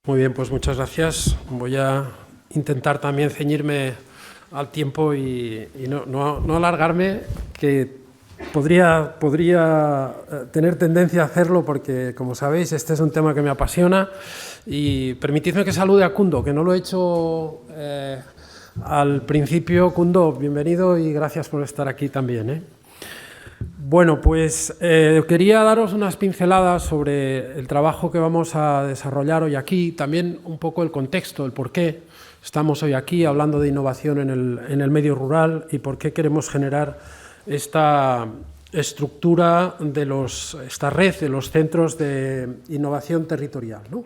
Muy bien, pues muchas gracias. Voy a intentar también ceñirme al tiempo y no alargarme, que podría tener tendencia a hacerlo porque, como sabéis, este es un tema que me apasiona. Y permitidme que salude a Kundo, que no lo he hecho al principio. Kundo, bienvenido y gracias por estar aquí también. Bueno, pues quería daros unas pinceladas sobre el trabajo que vamos a desarrollar hoy aquí, también un poco el contexto, el por qué estamos hoy aquí hablando de innovación en el medio rural y por qué queremos generar esta estructura esta red de los centros de innovación territorial, ¿no?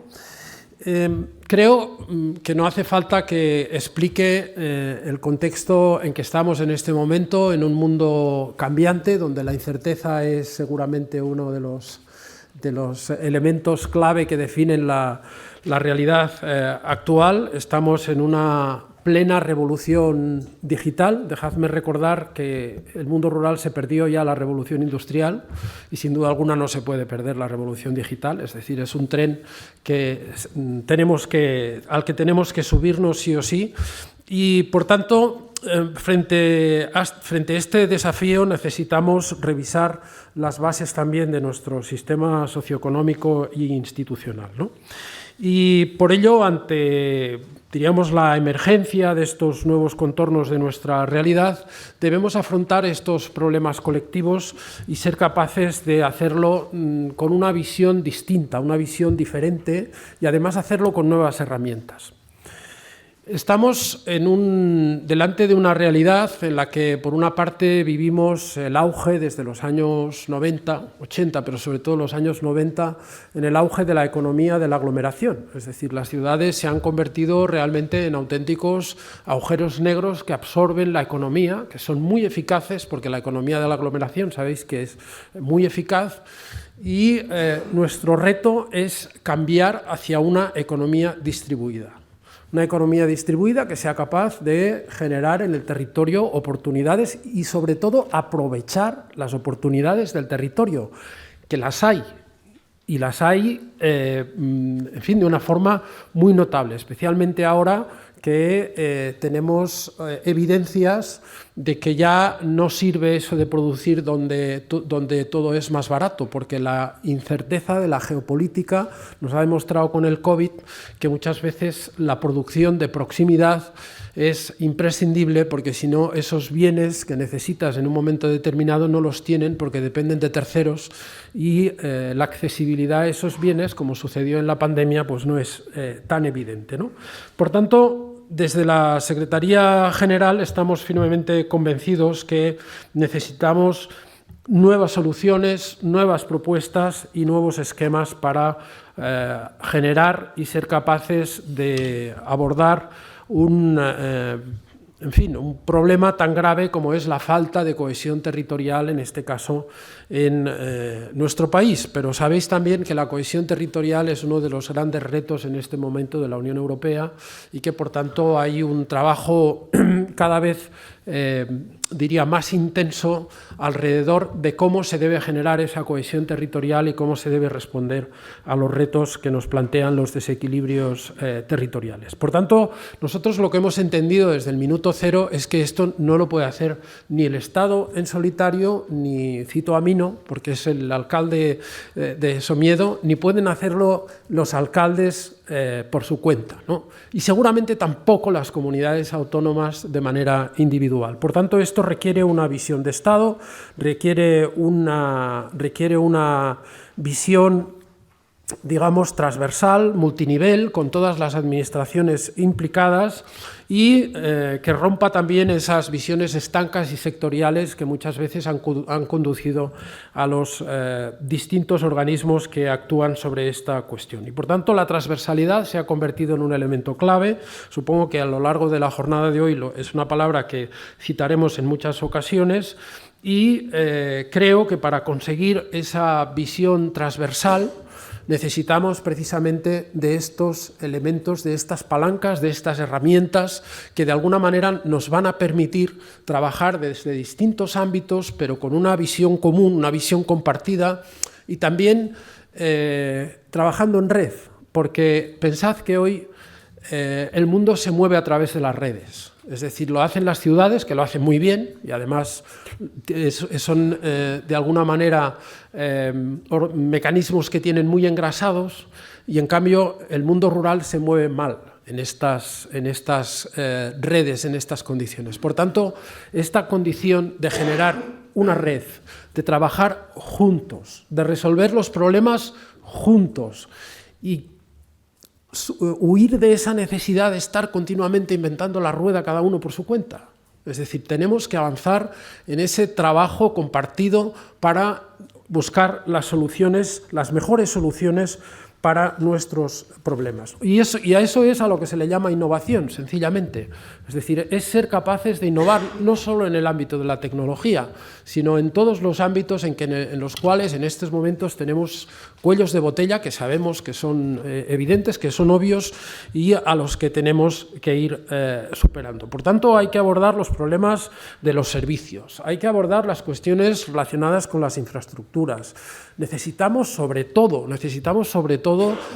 Creo que no hace falta que explique el contexto en que estamos en este momento, en un mundo cambiante, donde la incerteza es seguramente uno de los elementos clave que definen la realidad actual. Estamos en una plena revolución digital. Dejadme recordar que el mundo rural se perdió ya la revolución industrial y sin duda alguna no se puede perder la revolución digital, es decir, es un tren al que tenemos que subirnos sí o sí y por tanto frente a este desafío necesitamos revisar las bases también de nuestro sistema socioeconómico e institucional, ¿no? Y por ello, ante diríamos, la emergencia de estos nuevos contornos de nuestra realidad, debemos afrontar estos problemas colectivos y ser capaces de hacerlo con una visión distinta, una visión diferente y además hacerlo con nuevas herramientas. Estamos delante de una realidad en la que, por una parte, vivimos el auge desde los años 90, 80, pero sobre todo los años 90, en el auge de la economía de la aglomeración. Es decir, las ciudades se han convertido realmente en auténticos agujeros negros que absorben la economía, que son muy eficaces, porque la economía de la aglomeración, sabéis que es muy eficaz, y nuestro reto es cambiar hacia una economía distribuida. Una economía distribuida que sea capaz de generar en el territorio oportunidades y, sobre todo, aprovechar las oportunidades del territorio, que las hay, y las hay, en fin, de una forma muy notable, especialmente ahora que tenemos evidencias de que ya no sirve eso de producir donde todo es más barato, porque la incerteza de la geopolítica nos ha demostrado con el COVID que muchas veces la producción de proximidad es imprescindible, porque si no, esos bienes que necesitas en un momento determinado no los tienen porque dependen de terceros y la accesibilidad a esos bienes, como sucedió en la pandemia, pues no es tan evidente, ¿no? Por tanto, desde la Secretaría General estamos firmemente convencidos que necesitamos nuevas soluciones, nuevas propuestas y nuevos esquemas para generar y ser capaces de abordar un problema tan grave como es la falta de cohesión territorial, en este caso en nuestro país. Pero sabéis también que la cohesión territorial es uno de los grandes retos en este momento de la Unión Europea y que, por tanto, hay un trabajo cada vez diría más intenso alrededor de cómo se debe generar esa cohesión territorial y cómo se debe responder a los retos que nos plantean los desequilibrios territoriales. Por tanto, nosotros lo que hemos entendido desde el minuto cero es que esto no lo puede hacer ni el Estado en solitario, ni cito a Mino, porque es el alcalde de Somiedo, ni pueden hacerlo los alcaldes por su cuenta, ¿no? Y seguramente tampoco las comunidades autónomas de manera individual. Por tanto, esto requiere una visión de Estado, requiere una visión, digamos, transversal, multinivel, con todas las administraciones implicadas y que rompa también esas visiones estancas y sectoriales que muchas veces han conducido a los distintos organismos que actúan sobre esta cuestión. Y, por tanto, la transversalidad se ha convertido en un elemento clave. Supongo que a lo largo de la jornada de hoy es una palabra que citaremos en muchas ocasiones y creo que para conseguir esa visión transversal necesitamos precisamente de estos elementos, de estas palancas, de estas herramientas que de alguna manera nos van a permitir trabajar desde distintos ámbitos, pero con una visión común, una visión compartida y también trabajando en red, porque pensad que hoy el mundo se mueve a través de las redes. Es decir, lo hacen las ciudades, que lo hacen muy bien, y además son de alguna manera mecanismos que tienen muy engrasados, y en cambio el mundo rural se mueve mal en estas redes, en estas condiciones. Por tanto, esta condición de generar una red, de trabajar juntos, de resolver los problemas juntos y huir de esa necesidad de estar continuamente inventando la rueda cada uno por su cuenta. Es decir, tenemos que avanzar en ese trabajo compartido para buscar las soluciones, las mejores soluciones para nuestros problemas. Y a eso es a lo que se le llama innovación, sencillamente. Es decir, es ser capaces de innovar no solo en el ámbito de la tecnología, sino en todos los ámbitos en los cuales en estos momentos tenemos cuellos de botella que sabemos que son evidentes, que son obvios y a los que tenemos que ir superando. Por tanto, hay que abordar los problemas de los servicios, hay que abordar las cuestiones relacionadas con las infraestructuras. Necesitamos sobre todo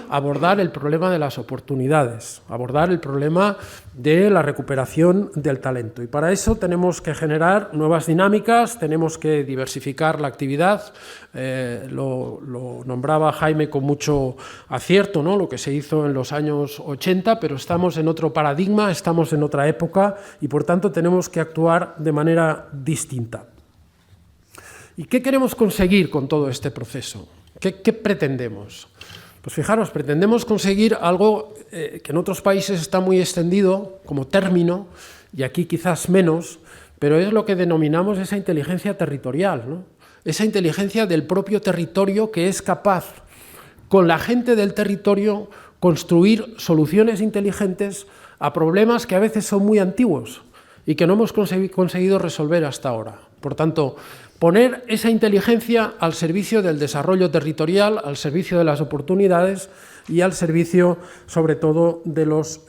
abordar el problema de las oportunidades, abordar el problema de la recuperación del talento. Y para eso tenemos que generar nuevas dinámicas, tenemos que diversificar la actividad. Lo nombraba Jaime con mucho acierto, ¿no?, lo que se hizo en los años 80, pero estamos en otro paradigma, estamos en otra época y por tanto tenemos que actuar de manera distinta. ¿Y qué queremos conseguir con todo este proceso? ¿Qué pretendemos? Pues fijaros, pretendemos conseguir algo que en otros países está muy extendido como término, y aquí quizás menos, pero es lo que denominamos esa inteligencia territorial, ¿no? Esa inteligencia del propio territorio que es capaz, con la gente del territorio, construir soluciones inteligentes a problemas que a veces son muy antiguos y que no hemos conseguido resolver hasta ahora. Por tanto, poner esa inteligencia al servicio del desarrollo territorial, al servicio de las oportunidades y al servicio, sobre todo, de los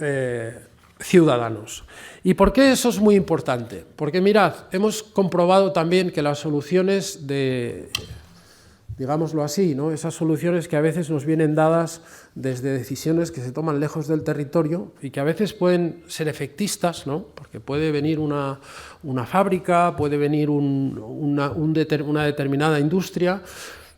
ciudadanos. ¿Y por qué eso es muy importante? Porque, mirad, hemos comprobado también que las soluciones digámoslo así, ¿no?, esas soluciones que a veces nos vienen dadas desde decisiones que se toman lejos del territorio y que a veces pueden ser efectistas, ¿no?, porque puede venir una fábrica, puede venir una determinada industria,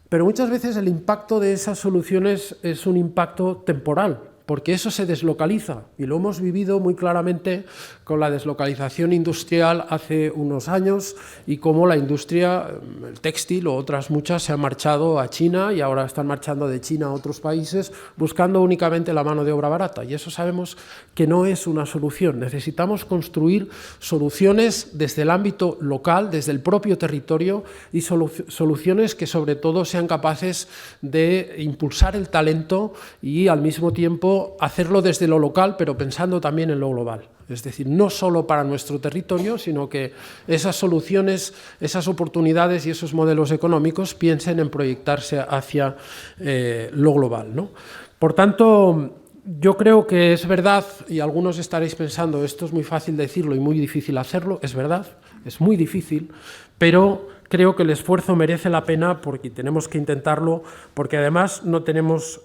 pero muchas veces el impacto de esas soluciones es un impacto temporal, porque eso se deslocaliza, y lo hemos vivido muy claramente con la deslocalización industrial hace unos años y cómo la industria, el textil o otras muchas, se han marchado a China y ahora están marchando de China a otros países buscando únicamente la mano de obra barata, y eso sabemos que no es una solución. Necesitamos construir soluciones desde el ámbito local, desde el propio territorio, y soluciones que sobre todo sean capaces de impulsar el talento y al mismo tiempo hacerlo desde lo local, pero pensando también en lo global. Es decir, no solo para nuestro territorio, sino que esas soluciones, esas oportunidades y esos modelos económicos piensen en proyectarse hacia lo global, ¿no? Por tanto, yo creo que es verdad, y algunos estaréis pensando, esto es muy fácil decirlo y muy difícil hacerlo, es verdad, es muy difícil, pero creo que el esfuerzo merece la pena porque tenemos que intentarlo, porque además no tenemos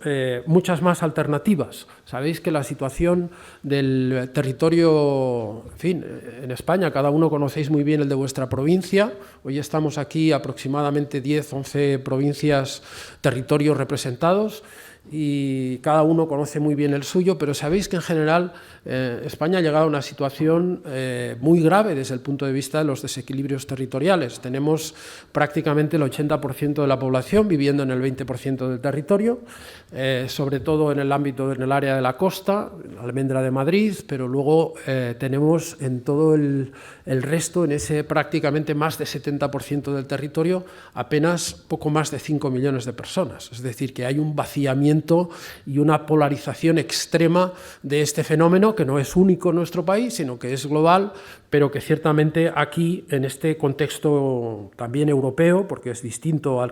muchas más alternativas. Sabéis que la situación del territorio, en fin, en España, cada uno conocéis muy bien el de vuestra provincia. Hoy estamos aquí aproximadamente 10, 11 provincias, territorios representados, y cada uno conoce muy bien el suyo, pero sabéis que en general España ha llegado a una situación muy grave desde el punto de vista de los desequilibrios territoriales. Tenemos prácticamente el 80% de la población viviendo en el 20% del territorio, sobre todo en el ámbito, en el área de la costa, la almendra de Madrid, pero luego tenemos en todo el resto, en ese prácticamente más de 70% del territorio, apenas poco más de 5 millones de personas. Es decir, que hay un vaciamiento y una polarización extrema de este fenómeno, que no es único en nuestro país, sino que es global, pero que ciertamente aquí, en este contexto también europeo, porque es distinto a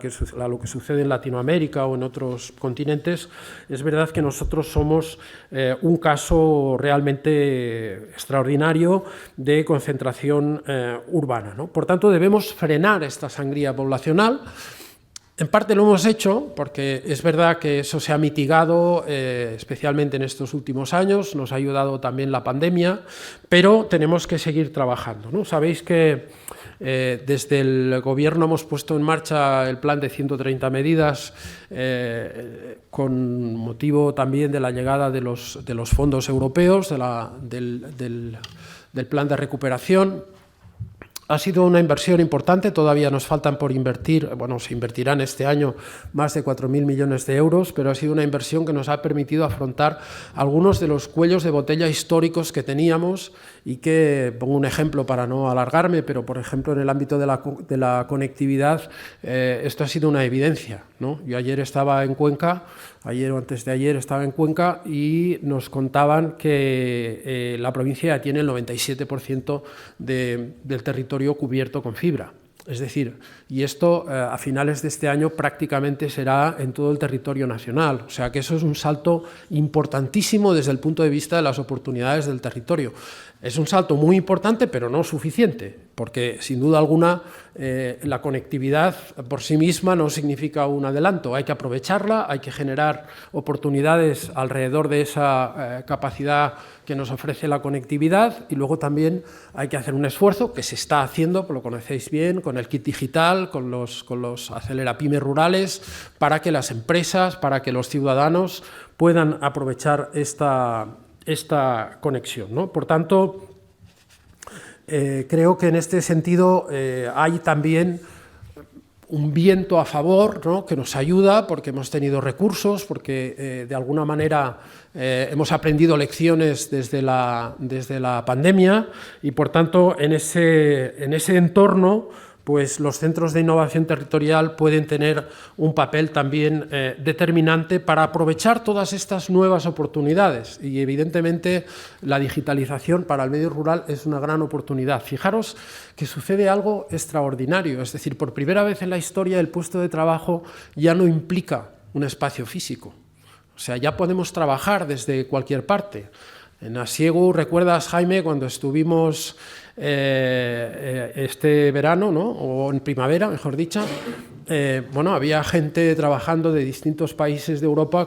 lo que sucede en Latinoamérica o en otros continentes, es verdad que nosotros somos un caso realmente extraordinario de concentración urbana, ¿no? Por tanto, debemos frenar esta sangría poblacional. En parte lo hemos hecho, porque es verdad que eso se ha mitigado, especialmente en estos últimos años, nos ha ayudado también la pandemia, pero tenemos que seguir trabajando, ¿no? Sabéis que desde el Gobierno hemos puesto en marcha el plan de 130 medidas con motivo también de la llegada de los fondos europeos, del plan de recuperación. Ha sido una inversión importante, todavía nos faltan por invertir, bueno, se invertirán este año más de 4.000 millones de euros, pero ha sido una inversión que nos ha permitido afrontar algunos de los cuellos de botella históricos que teníamos y que, pongo un ejemplo para no alargarme, pero por ejemplo en el ámbito de la conectividad esto ha sido una evidencia, ¿no? Yo ayer estaba en Cuenca, ayer o antes de ayer estaba en Cuenca y nos contaban que la provincia ya tiene el 97% del territorio cubierto con fibra. Es decir, y esto a finales de este año prácticamente será en todo el territorio nacional. O sea que eso es un salto importantísimo desde el punto de vista de las oportunidades del territorio. Es un salto muy importante, pero no suficiente, porque sin duda alguna la conectividad por sí misma no significa un adelanto. Hay que aprovecharla, hay que generar oportunidades alrededor de esa capacidad que nos ofrece la conectividad y luego también hay que hacer un esfuerzo que se está haciendo, lo conocéis bien, con el kit digital, con los acelerapymes rurales, para que las empresas, para que los ciudadanos puedan aprovechar esta conexión, ¿no? Por tanto, creo que en este sentido hay también un viento a favor, ¿no?, que nos ayuda porque hemos tenido recursos, porque de alguna manera hemos aprendido lecciones desde la pandemia y, por tanto, en ese entorno pues los centros de innovación territorial pueden tener un papel también determinante para aprovechar todas estas nuevas oportunidades y, evidentemente, la digitalización para el medio rural es una gran oportunidad. Fijaros que sucede algo extraordinario, es decir, por primera vez en la historia el puesto de trabajo ya no implica un espacio físico, o sea, ya podemos trabajar desde cualquier parte. En Asiego, ¿recuerdas, Jaime, cuando estuvimos este verano, ¿no?, o en primavera, mejor dicho? Bueno, había gente trabajando de distintos países de Europa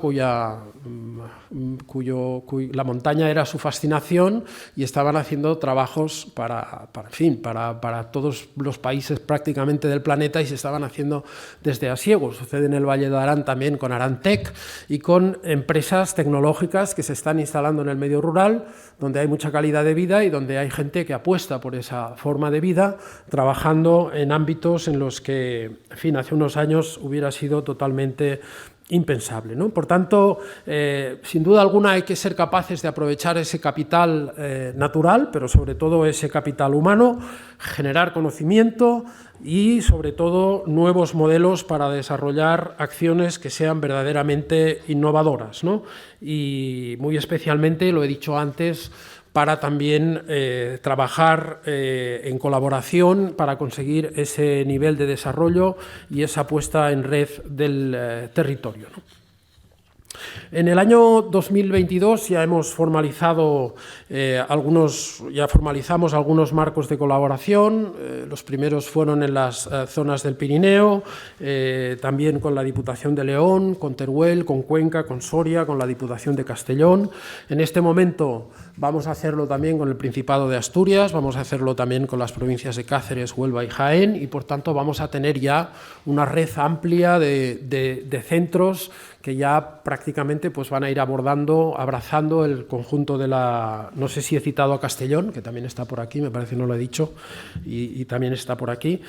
la montaña era su fascinación y estaban haciendo trabajos para todos los países prácticamente del planeta y se estaban haciendo desde Asiego. Sucede en el Valle de Arán también con Arantec y con empresas tecnológicas que se están instalando en el medio rural, donde hay mucha calidad de vida y donde hay gente que apuesta por esa forma de vida, trabajando en ámbitos en los que, en fin, hace unos años hubiera sido totalmente impensable, ¿no? Por tanto, sin duda alguna hay que ser capaces de aprovechar ese capital natural, pero sobre todo ese capital humano, generar conocimiento y, sobre todo, nuevos modelos para desarrollar acciones que sean verdaderamente innovadoras, ¿no? Y muy especialmente, lo he dicho antes, para también trabajar en colaboración para conseguir ese nivel de desarrollo y esa puesta en red del territorio, ¿no? En el año 2022 ya hemos formalizado formalizamos algunos marcos de colaboración. Los primeros fueron en las zonas del Pirineo, también con la Diputación de León, con Teruel, con Cuenca, con Soria, con la Diputación de Castellón. En este momento vamos a hacerlo también con el Principado de Asturias, vamos a hacerlo también con las provincias de Cáceres, Huelva y Jaén y, por tanto, vamos a tener ya una red amplia de centros que ya prácticamente pues van a ir abrazando el conjunto de la... No sé si he citado a Castellón, que también está por aquí, me parece que no lo he dicho, y también está por aquí.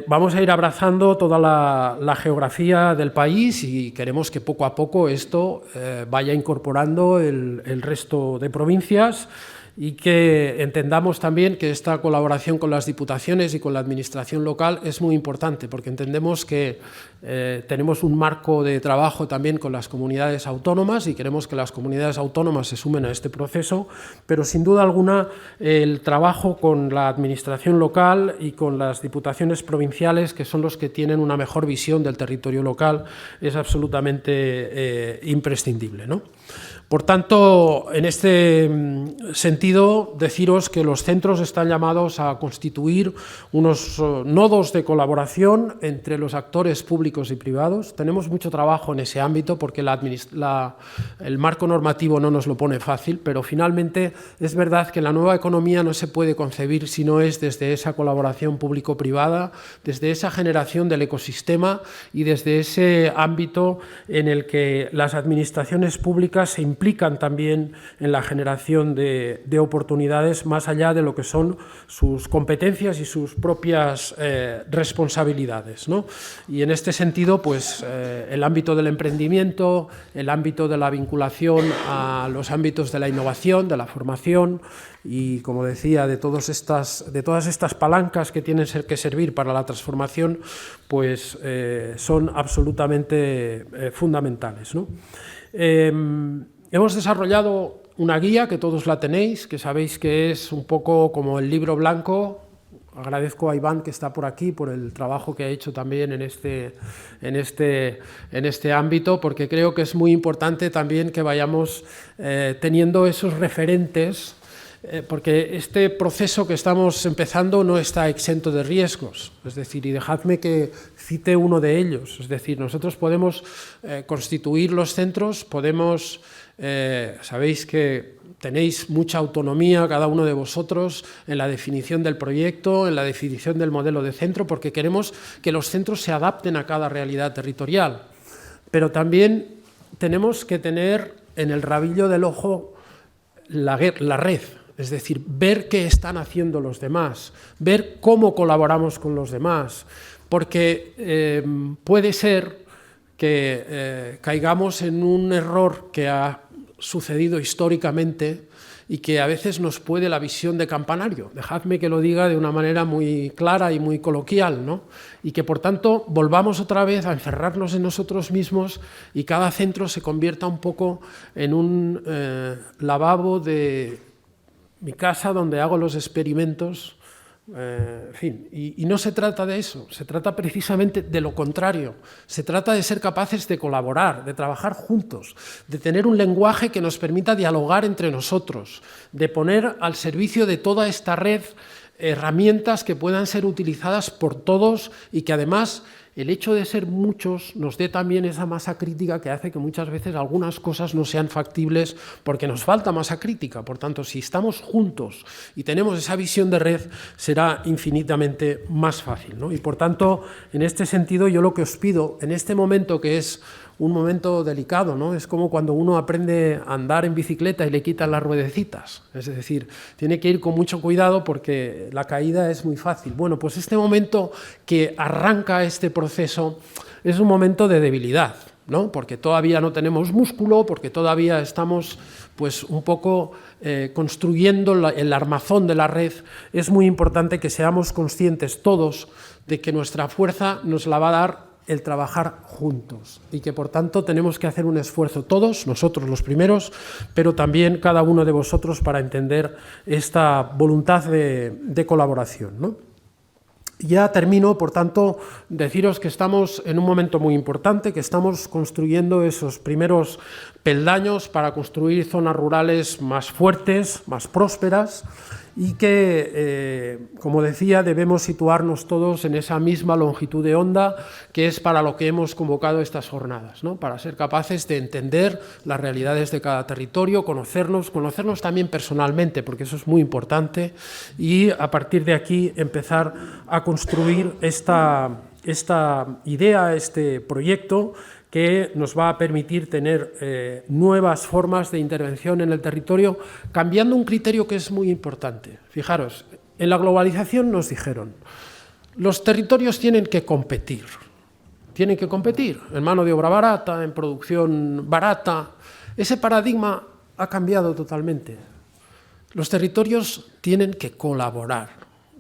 Vamos a ir abrazando toda la geografía del país y queremos que poco a poco esto vaya incorporando el resto de provincias y que entendamos también que esta colaboración con las diputaciones y con la administración local es muy importante, porque entendemos que tenemos un marco de trabajo también con las comunidades autónomas y queremos que las comunidades autónomas se sumen a este proceso, pero sin duda alguna el trabajo con la administración local y con las diputaciones provinciales, que son los que tienen una mejor visión del territorio local, es absolutamente imprescindible, ¿no? Por tanto, en este sentido, deciros que los centros están llamados a constituir unos nodos de colaboración entre los actores públicos públicos y privados. Tenemos mucho trabajo en ese ámbito porque el marco normativo no nos lo pone fácil, pero finalmente es verdad que la nueva economía no se puede concebir si no es desde esa colaboración público-privada, desde esa generación del ecosistema y desde ese ámbito en el que las administraciones públicas se implican también en la generación de oportunidades más allá de lo que son sus competencias y sus propias responsabilidades, ¿no? Y en este sentido, pues el ámbito del emprendimiento, el ámbito de la vinculación a los ámbitos de la innovación, de la formación y, como decía, de todas estas palancas que tienen que servir para la transformación, pues son absolutamente fundamentales, ¿no? Hemos desarrollado una guía que todos la tenéis, que sabéis que es un poco como el libro blanco. Agradezco a Iván, que está por aquí, por el trabajo que ha hecho también en este ámbito, porque creo que es muy importante también que vayamos teniendo esos referentes, porque este proceso que estamos empezando no está exento de riesgos. Es decir, y dejadme que cite uno de ellos. Es decir, nosotros podemos constituir los centros, podemos... sabéis que tenéis mucha autonomía cada uno de vosotros en la definición del proyecto, en la definición del modelo de centro, porque queremos que los centros se adapten a cada realidad territorial. Pero también tenemos que tener en el rabillo del ojo la red, es decir, ver qué están haciendo los demás, ver cómo colaboramos con los demás, porque puede ser que caigamos en un error que ha sucedido históricamente y que a veces nos puede la visión de campanario. Dejadme que lo diga de una manera muy clara y muy coloquial, ¿no? Y que, por tanto, volvamos otra vez a encerrarnos en nosotros mismos y cada centro se convierta un poco en un lavabo de mi casa donde hago los experimentos. En fin, y no se trata de eso, se trata precisamente de lo contrario. Se trata de ser capaces de colaborar, de trabajar juntos, de tener un lenguaje que nos permita dialogar entre nosotros, de poner al servicio de toda esta red herramientas que puedan ser utilizadas por todos y que además el hecho de ser muchos nos dé también esa masa crítica que hace que muchas veces algunas cosas no sean factibles porque nos falta masa crítica. Por tanto, si estamos juntos y tenemos esa visión de red, será infinitamente más fácil, ¿no? Y por tanto, en este sentido, yo lo que os pido en este momento, que es un momento delicado, ¿no? Es como cuando uno aprende a andar en bicicleta y le quitan las ruedecitas. Es decir, tiene que ir con mucho cuidado porque la caída es muy fácil. Bueno, pues este momento que arranca este proceso es un momento de debilidad, ¿no? Porque todavía no tenemos músculo, porque todavía estamos pues un poco construyendo el armazón de la red. Es muy importante que seamos conscientes todos de que nuestra fuerza nos la va a dar el trabajar juntos y que, por tanto, tenemos que hacer un esfuerzo todos, nosotros los primeros, pero también cada uno de vosotros para entender esta voluntad de colaboración, ¿no? Ya termino, por tanto, deciros que estamos en un momento muy importante, que estamos construyendo esos primeros peldaños para construir zonas rurales más fuertes, más prósperas y que, como decía, debemos situarnos todos en esa misma longitud de onda que es para lo que hemos convocado estas jornadas, ¿no? Para ser capaces de entender las realidades de cada territorio, conocernos también personalmente, porque eso es muy importante, y a partir de aquí empezar a construir esta idea, este proyecto que nos va a permitir tener nuevas formas de intervención en el territorio, cambiando un criterio que es muy importante. Fijaros, en la globalización nos dijeron, los territorios tienen que competir en mano de obra barata, en producción barata. Ese paradigma ha cambiado totalmente. Los territorios tienen que colaborar.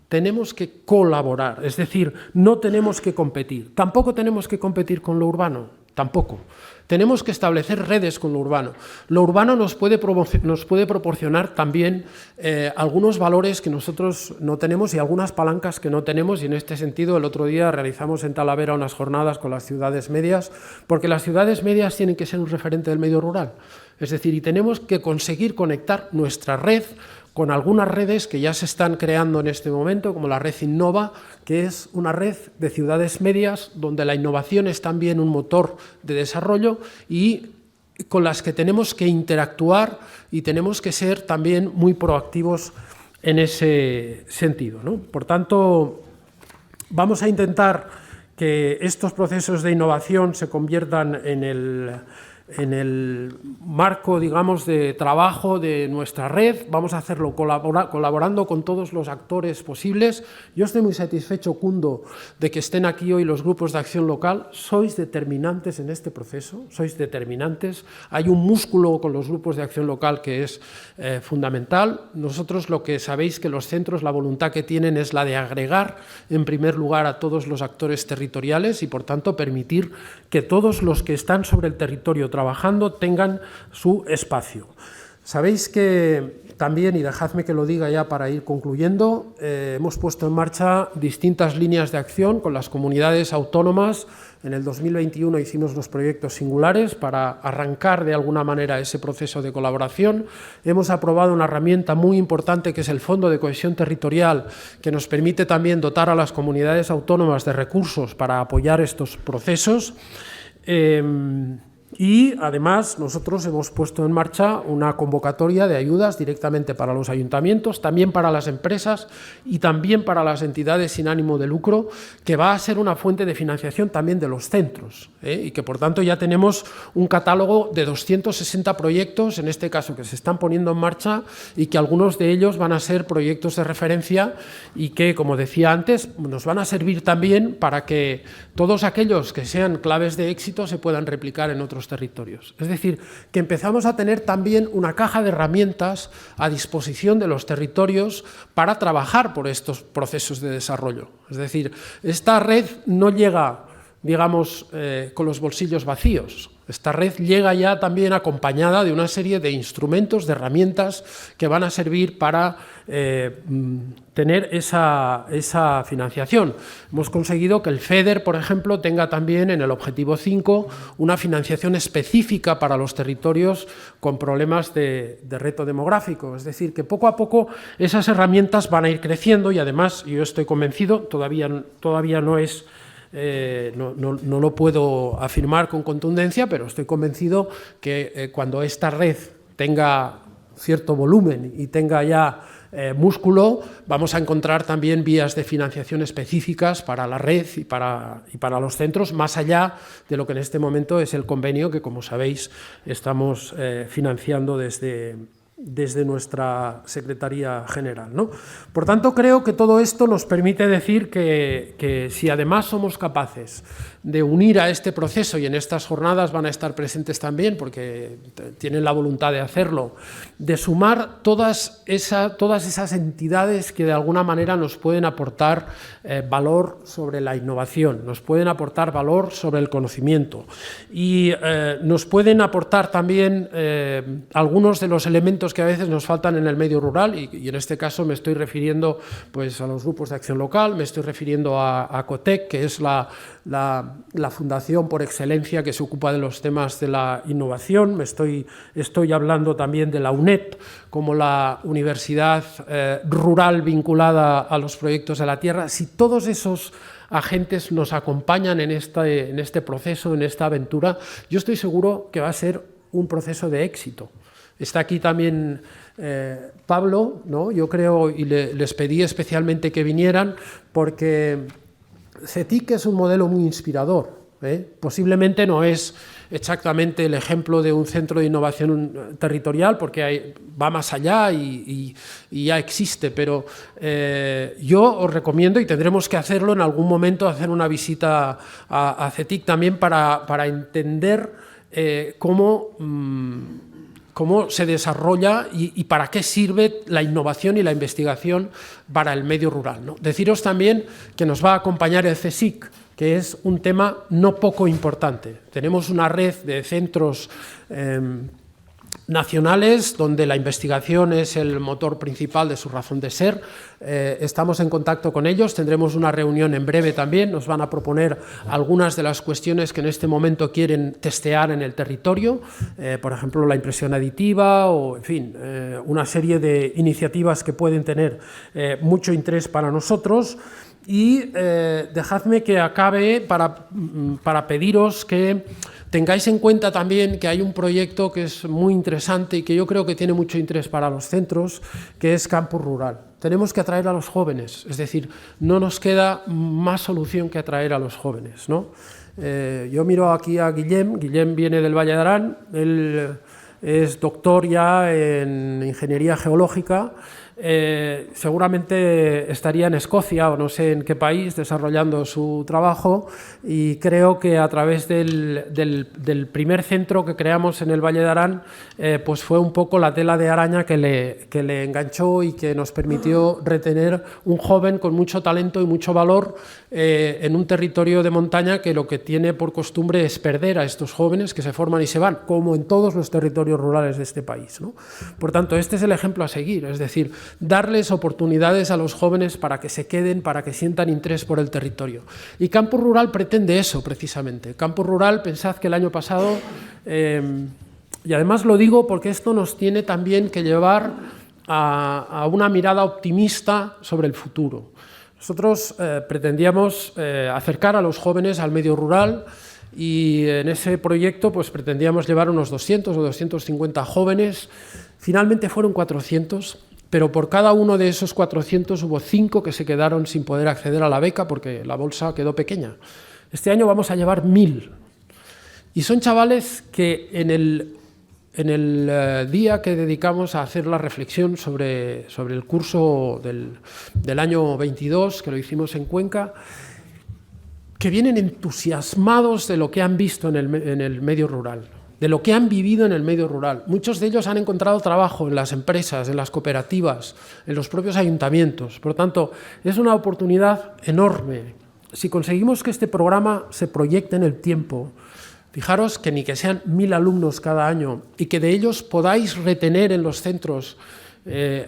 Tenemos que colaborar, es decir, no tenemos que competir. Tampoco tenemos que competir con lo urbano, tampoco. Tenemos que establecer redes con lo urbano. Lo urbano nos puede proporcionar también algunos valores que nosotros no tenemos y algunas palancas que no tenemos, y en este sentido el otro día realizamos en Talavera unas jornadas con las ciudades medias, porque las ciudades medias tienen que ser un referente del medio rural. Es decir, y tenemos que conseguir conectar nuestra red con algunas redes que ya se están creando en este momento, como la red Innova, que es una red de ciudades medias donde la innovación es también un motor de desarrollo y con las que tenemos que interactuar y tenemos que ser también muy proactivos en ese sentido, ¿no? Por tanto, vamos a intentar que estos procesos de innovación se conviertan en el marco, digamos, de trabajo de nuestra red. Vamos a hacerlo colaborando con todos los actores posibles. Yo estoy muy satisfecho, Kundo, de que estén aquí hoy los grupos de acción local. Sois determinantes en este proceso, sois determinantes. Hay un músculo con los grupos de acción local que es fundamental. Nosotros lo que sabéis que los centros, la voluntad que tienen es la de agregar, en primer lugar, a todos los actores territoriales y, por tanto, permitir que todos los que están sobre el territorio trabajando tengan su espacio. Sabéis que también, y dejadme que lo diga ya para ir concluyendo, hemos puesto en marcha distintas líneas de acción con las comunidades autónomas. En el 2021 hicimos los proyectos singulares para arrancar de alguna manera ese proceso de colaboración. Hemos aprobado una herramienta muy importante que es el Fondo de Cohesión Territorial, que nos permite también dotar a las comunidades autónomas de recursos para apoyar estos procesos. Y además nosotros hemos puesto en marcha una convocatoria de ayudas directamente para los ayuntamientos, también para las empresas y también para las entidades sin ánimo de lucro, que va a ser una fuente de financiación también de los centros, y que por tanto ya tenemos un catálogo de 260 proyectos, en este caso que se están poniendo en marcha y que algunos de ellos van a ser proyectos de referencia y que, como decía antes, nos van a servir también para que todos aquellos que sean claves de éxito se puedan replicar en otros territorios. Es decir, que empezamos a tener también una caja de herramientas a disposición de los territorios para trabajar por estos procesos de desarrollo. Es decir, esta red no llega, digamos, con los bolsillos vacíos. Esta red llega ya también acompañada de una serie de instrumentos, de herramientas que van a servir para tener esa financiación. Hemos conseguido que el FEDER, por ejemplo, tenga también en el objetivo 5 una financiación específica para los territorios con problemas de reto demográfico. Es decir, que poco a poco esas herramientas van a ir creciendo y además, yo estoy convencido, todavía no es... no lo puedo afirmar con contundencia, pero estoy convencido que cuando esta red tenga cierto volumen y tenga ya músculo, vamos a encontrar también vías de financiación específicas para la red y para los centros, más allá de lo que en este momento es el convenio que, como sabéis, estamos financiando desde nuestra Secretaría General, ¿no? Por tanto, creo que todo esto nos permite decir que si además somos capaces de unir a este proceso, y en estas jornadas van a estar presentes también, porque tienen la voluntad de hacerlo, de sumar todas esas entidades que de alguna manera nos pueden aportar valor sobre la innovación, nos pueden aportar valor sobre el conocimiento y nos pueden aportar también algunos de los elementos que a veces nos faltan en el medio rural y en este caso me estoy refiriendo pues, a los grupos de acción local, me estoy refiriendo a COTEC, que es la fundación por excelencia que se ocupa de los temas de la innovación. Estoy hablando también de la UNED como la universidad rural vinculada a los proyectos de la tierra. Si todos esos agentes nos acompañan en este proceso, en esta aventura, yo estoy seguro que va a ser un proceso de éxito. Está aquí también Pablo, ¿no? Yo creo, y les pedí especialmente que vinieran, porque CETIC es un modelo muy inspirador. Posiblemente no es exactamente el ejemplo de un centro de innovación territorial, porque va más allá y ya existe, pero yo os recomiendo, y tendremos que hacerlo en algún momento, hacer una visita a CETIC también para entender cómo se desarrolla y para qué sirve la innovación y la investigación para el medio rural, ¿no? Deciros también que nos va a acompañar el CSIC que es un tema no poco importante. Tenemos una red de centros nacionales donde la investigación es el motor principal de su razón de ser. Estamos en contacto con ellos, tendremos una reunión en breve también, nos van a proponer algunas de las cuestiones que en este momento quieren testear en el territorio, por ejemplo la impresión aditiva o en fin, una serie de iniciativas que pueden tener mucho interés para nosotros. Y dejadme que acabe para pediros que tengáis en cuenta también que hay un proyecto que es muy interesante y que yo creo que tiene mucho interés para los centros, que es Campus Rural. Tenemos que atraer a los jóvenes, es decir, no nos queda más solución que atraer a los jóvenes, ¿no? Yo miro aquí a Guillem viene del Valle de Arán, él es doctor ya en Ingeniería Geológica. Seguramente estaría en Escocia o no sé en qué país desarrollando su trabajo, y creo que a través del primer centro que creamos en el Valle de Arán pues fue un poco la tela de araña que le enganchó y que nos permitió retener un joven con mucho talento y mucho valor en un territorio de montaña que lo que tiene por costumbre es perder a estos jóvenes que se forman y se van, como en todos los territorios rurales de este país, ¿no? Por tanto, este es el ejemplo a seguir, es decir, darles oportunidades a los jóvenes para que se queden, para que sientan interés por el territorio. Y Campus Rural pretende eso, precisamente. Campus Rural, pensad que el año pasado, y además lo digo porque esto nos tiene también que llevar a una mirada optimista sobre el futuro. Nosotros pretendíamos acercar a los jóvenes al medio rural, y en ese proyecto pues pretendíamos llevar unos 200 o 250 jóvenes. Finalmente fueron 400, pero por cada uno de esos 400 hubo 5 que se quedaron sin poder acceder a la beca porque la bolsa quedó pequeña. Este año vamos a llevar 1000. Y son chavales que en el día que dedicamos a hacer la reflexión sobre el curso del año 22, que lo hicimos en Cuenca, que vienen entusiasmados de lo que han visto en el medio rural, de lo que han vivido en el medio rural. Muchos de ellos han encontrado trabajo en las empresas, en las cooperativas, en los propios ayuntamientos. Por lo tanto, es una oportunidad enorme. Si conseguimos que este programa se proyecte en el tiempo, fijaros que ni que sean 1000 alumnos cada año y que de ellos podáis retener en los centros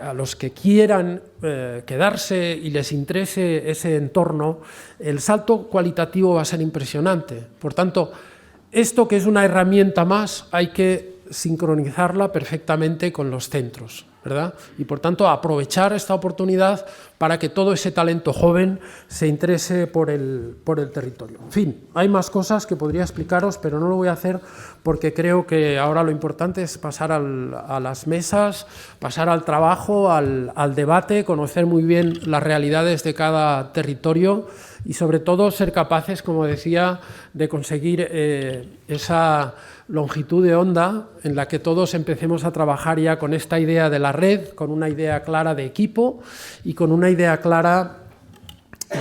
a los que quieran quedarse y les interese ese entorno, el salto cualitativo va a ser impresionante. Por tanto, esto que es una herramienta más, hay que sincronizarla perfectamente con los centros, ¿verdad? Y por tanto, aprovechar esta oportunidad para que todo ese talento joven se interese por el territorio. En fin, hay más cosas que podría explicaros, pero no lo voy a hacer porque creo que ahora lo importante es pasar a las mesas, pasar al trabajo, al debate, conocer muy bien las realidades de cada territorio y sobre todo ser capaces, como decía, de conseguir esa longitud de onda en la que todos empecemos a trabajar ya con esta idea de la red, con una idea clara de equipo y con una idea clara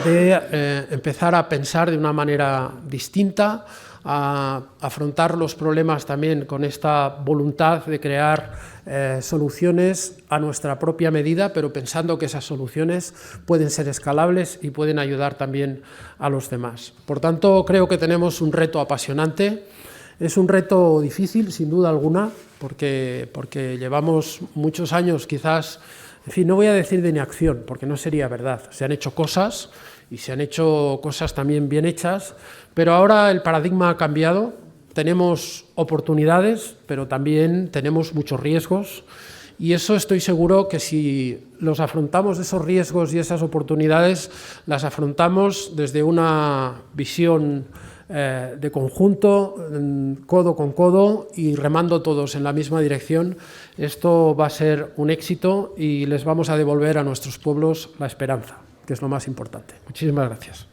de empezar a pensar de una manera distinta, a afrontar los problemas también con esta voluntad de crear soluciones a nuestra propia medida, pero pensando que esas soluciones pueden ser escalables y pueden ayudar también a los demás. Por tanto, creo que tenemos un reto apasionante. Es un reto difícil, sin duda alguna, porque llevamos muchos años quizás, en fin, no voy a decir de inacción, porque no sería verdad. Se han hecho cosas y se han hecho cosas también bien hechas, pero ahora el paradigma ha cambiado, tenemos oportunidades, pero también tenemos muchos riesgos, y eso estoy seguro que si los afrontamos, esos riesgos y esas oportunidades, las afrontamos desde una visión de conjunto, codo con codo y remando todos en la misma dirección, esto va a ser un éxito y les vamos a devolver a nuestros pueblos la esperanza, que es lo más importante. Muchísimas gracias.